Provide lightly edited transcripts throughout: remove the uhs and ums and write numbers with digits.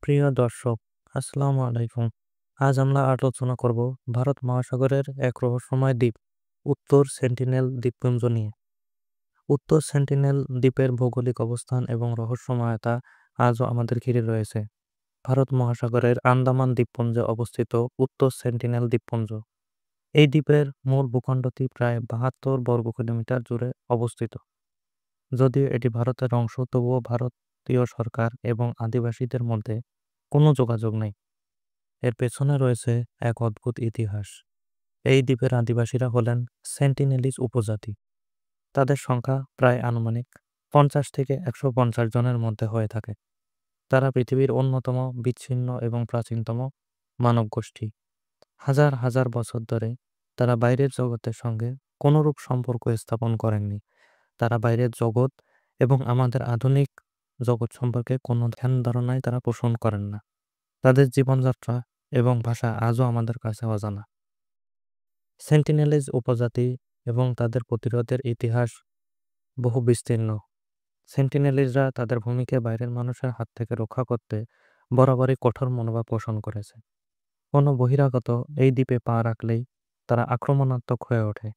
প্রিয় দর্শক, আসসালামু আলাইকুম। আজ আমরা আলোচনা করব ভারত মহাসাগরের এক রহস্যময় দ্বীপ, উত্তর সেন্টিনেল দ্বীপপুঞ্জ নিয়ে। উত্তর সেন্টিনেল দ্বীপের ভৌগোলিক অবস্থান এবং রহস্যময়তা আজও আমাদের ঘিরে রয়েছে। ভারত মহাসাগরের আন্দামান দ্বীপপুঞ্জে অবস্থিত উত্তর সেন্টিনেল দ্বীপপুঞ্জ। এই দ্বীপের মূল ভূখণ্ডটি প্রায় 72 বর্গ কিলোমিটার জুড়ে অবস্থিত। যদিও এটি ভারতের অংশ, তবুও ভারতীয় সরকার এবং আদিবাসীদের মধ্যে কোনো যোগাযোগ নেই। এর পেছনে রয়েছে এক অদ্ভুত ইতিহাস। এই দ্বীপের আদিবাসীরা হলেন সেন্টিনেলিজ উপজাতি। তাদের সংখ্যা প্রায় আনুমানিক 50 থেকে 150 জনের মধ্যে হয়ে থাকে। তারা পৃথিবীর অন্যতম বিচ্ছিন্ন এবং প্রাচীনতম মানব গোষ্ঠী। হাজার হাজার বছর ধরে তারা বাইরের জগতের সঙ্গে কোনোরূপ সম্পর্ক স্থাপন করেননি। তারা বাইরের জগৎ এবং আমাদের আধুনিক জগৎ সম্পর্কে কোনো ধ্যান ধারণাই তারা পোষণ করেন না। তাদের জীবনযাত্রা এবং ভাষা আজও আমাদের কাছে অজানা। সেন্টিনেলিজ উপজাতি এবং তাদের প্রতিরোধের ইতিহাস বহু বিস্তীর্ণ। সেন্টিনেলিজরা তাদের ভূমিকে বাইরের মানুষের হাত থেকে রক্ষা করতে বরাবরই কঠোর মনোভাব পোষণ করেছে। কোনো বহিরাগত এই দ্বীপে পা রাখলেই তারা আক্রমণাত্মক হয়ে ওঠে।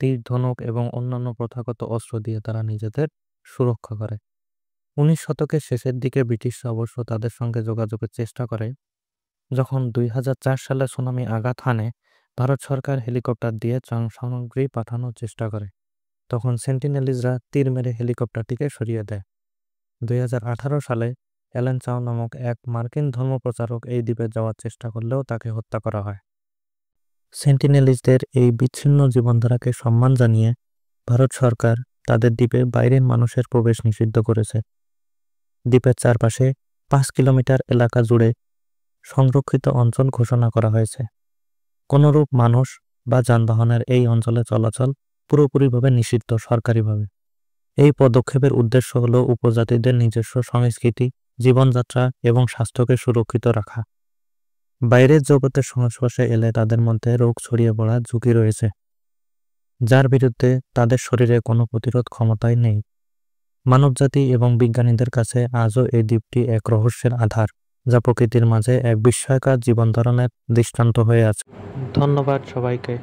তীর, ধনুক এবং অন্যান্য প্রথাগত অস্ত্র দিয়ে তারা নিজেদের সুরক্ষা করে। 19 শতকের শেষের দিকে ব্রিটিশরা অবশ্য তাদের সঙ্গে যোগাযোগের চেষ্টা করে। যখন 2004 সালে সুনামি আঘাত হানে, ভারত সরকার হেলিকপ্টার দিয়ে ত্রাণ সামগ্রী পাঠানোর চেষ্টা করে। তখন সেন্টিনেলিজরা তীর মেরে হেলিকপ্টারটিকে সরিয়ে দেয়। 2018 সালে অ্যালেন চাও নামক এক মার্কিন ধর্মপ্রচারক এই দ্বীপে যাওয়ার চেষ্টা করলেও তাকে হত্যা করা হয়। সেন্টিনেলিজদের এই বিচ্ছিন্ন জীবনধারাকে সম্মান জানিয়ে ভারত সরকার তাদের দ্বীপে বাইরের মানুষের প্রবেশ নিষিদ্ধ করেছে। দ্বীপের চারপাশে 5 কিলোমিটার এলাকা জুড়ে সংরক্ষিত অঞ্চল ঘোষণা করা হয়েছে। কোনরূপ মানুষ বা যানবাহনের এই অঞ্চলে চলাচল পুরোপুরিভাবে নিষিদ্ধ সরকারিভাবে। এই পদক্ষেপের উদ্দেশ্য হল উপজাতিদের নিজস্ব সংস্কৃতি, জীবনযাত্রা এবং স্বাস্থ্যকে সুরক্ষিত রাখা। বাইরের জগতের সংস্পর্শে এলে তাদের মধ্যে রোগ ছড়িয়ে পড়ার ঝুঁকি রয়েছে, যার বিরুদ্ধে তাদের শরীরে কোনো প্রতিরোধ ক্ষমতাই নেই। মানবজাতি এবং বিজ্ঞানীদের কাছে আজও এই দ্বীপটি এক রহস্যের আধার, যা প্রকৃতির মাঝে এক বিস্ময়কর জীবন ধারণের দৃষ্টান্ত হয়ে আছে। ধন্যবাদ সবাইকে।